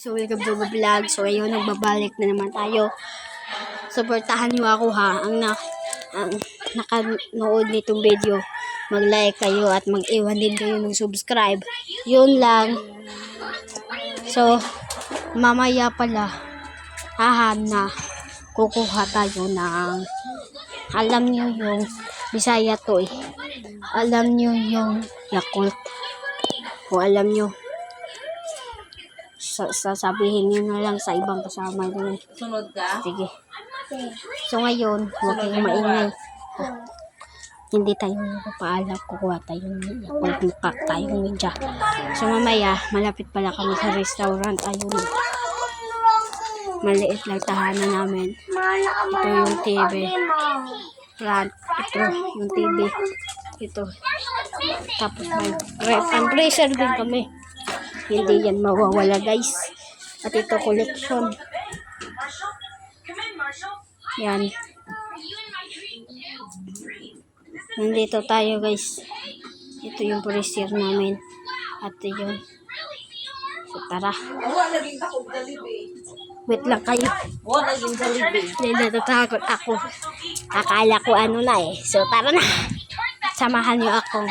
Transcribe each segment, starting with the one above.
So, welcome to the vlog. So, ayun, nagbabalik na naman tayo. Supportahan niyo ako ha. Ang nakanood nitong video, mag-like kayo at mag-iwan din kayo ng subscribe. Yun lang. So, mamaya pala, na kukuha tayo ng, alam niyo yung Bisaya to eh. Alam niyo yung Yakult. O alam niyo, sasabihin nyo na lang sa ibang kasama nyo. Sunod ka? Sige. So ngayon, huwag kayong maingay. Hindi tayo magpapaalam. Kukuha tayo ng Yakult. Mukak tayong ninja. So mamaya, malapit pala kami sa restaurant. Ayun. Maliit lang tahanan namin. Ito yung TV. Front. Ito yung TV. Ito. Tapos may ref and freezer din kami. Hindi yan mawawala guys. At ito collection. Yan. Nandito tayo guys. Ito yung freezer namin. At yun. So tara. Wait lang kayo. Natatakot ako. Akala ko ano na eh. So tara na. Samahan niyo akong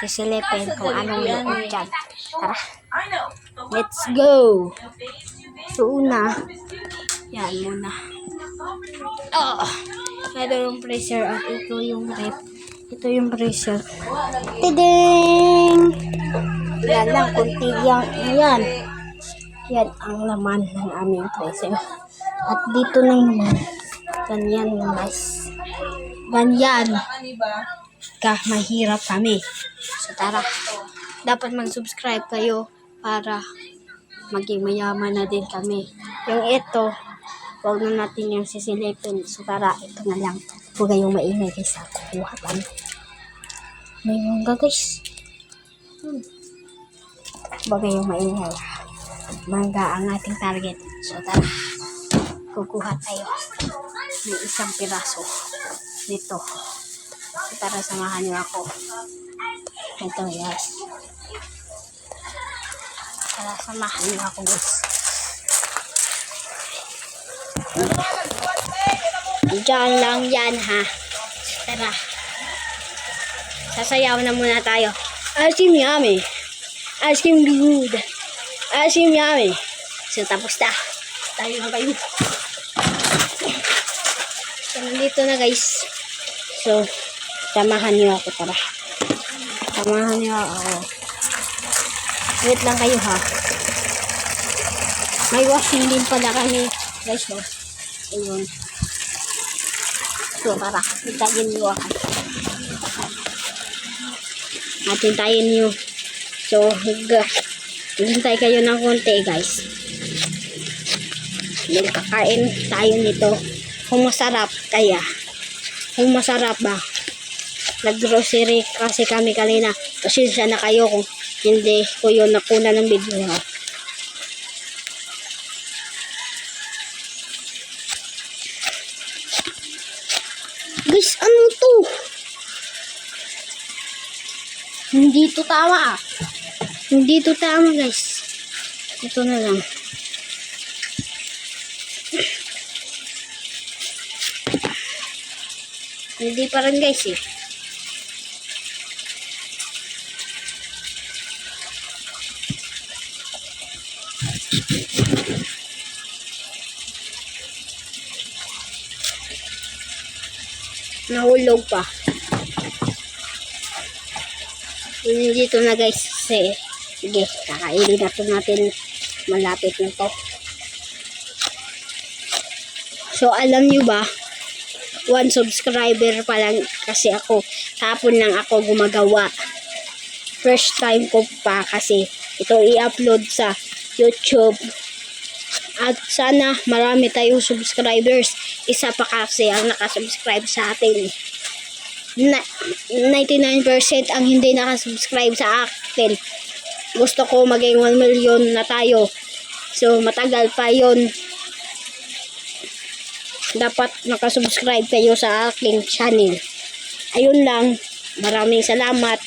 sisilipin kung anong loob dyan. Tara. Let's go. So una. Yan muna. Oh. Ito yung freezer at ito yung ref. Ito yung freezer. Tiding! Yan lang. Kunti yan. Yan ang laman ng aming freezer. At dito lang naman. Ganyan guys. Ganyan. Mahirap kami. So tara. Dapat mag-subscribe kayo para maging mayaman na din kami. Yung ito, huwag na natin yung sisilipin. So tara, ito na lang. Huwag kayong maingay guys. Kukuha kami. May mangga guys. Huwag kayong maingay. Mangga ang ating target. So tara. Kukuha tayo. May isang piraso. Dito. So tara, samahan niyo ako. Ito yes. Tara, samahan niyo ako guys. Diyan lang yan ha. Tara. Sasayaw na muna tayo. Ice cream yummy. Ice cream good. Ice cream yummy. So tapos na. Tayo na kayo. So nandito na guys. So samahan niyo ako. Tara. Samahan niyo ako. Wait lang kayo ha. May washing din pala kami. Guys no. Ayun. So tara. Hintayin niyo ako. Hintayin niyo. So hintay kayo ng konti guys. Kakain tayo nito. Kung masarap kaya. Kung masarap ba. Nag-grocery kasi kami kanina. Pasensya na kayo kung hindi ko yun nakuna ng video ha. Guys, ano to? Hindi to tama ah. Hindi to tama guys. Ito na lang. Hindi pa rin guys eh. Nahulog pa. Dito na guys. Sige, kakainin na to natin. Malapit na to. So alam nyo ba, 1 subscriber pa lang kasi ako. Tapon lang ako gumagawa. First time ko pa kasi ito i-upload sa YouTube. At sana marami tayong subscribers. Isa pa kasi ang nakasubscribe sa atin. 99% ang hindi nakasubscribe sa akin. Gusto ko maging 1 million na tayo. So matagal pa yon. Dapat nakasubscribe kayo sa aking channel. Ayun lang. Maraming salamat.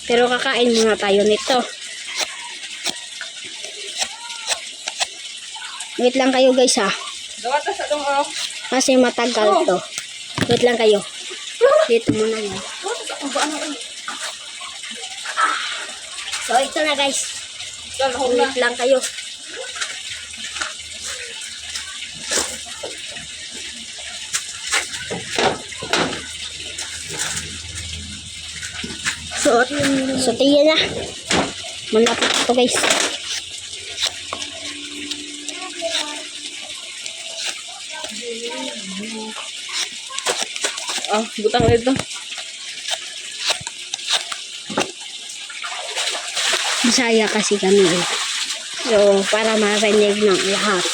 Pero kakain muna tayo nito. Wait lang kayo guys ha. Gawa ta sa dong oh. Kasi matagal to. Wait lang kayo. Dito muna yun. So ito na guys. Wait lang kayo. So tingnan na. Malapit ito guys. Oh, butang ito. Bisaya kasi kami eh. So para marinig ng lahat.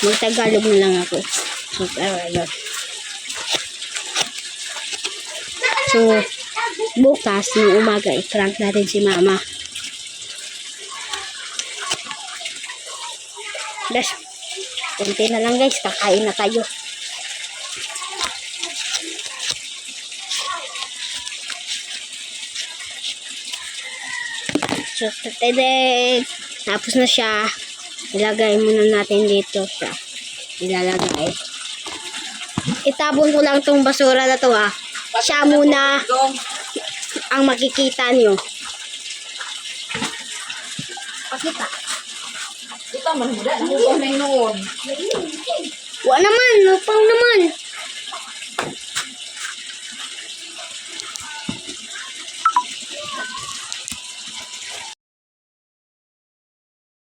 Magtagalog na lang ako. So pero ayun. So bukas ng umaga i-prank natin si mama. Guys, kunti na lang guys, kakain na tayo. So, tapos na siya. Ilagay muna natin dito siya. Ilalagay. Itapon ko lang tong basura na to ha. Siya muna ang makikita nyo. Pakita. Ito man mo da. Nahugaw na yun noon. Wa naman, lupaw naman.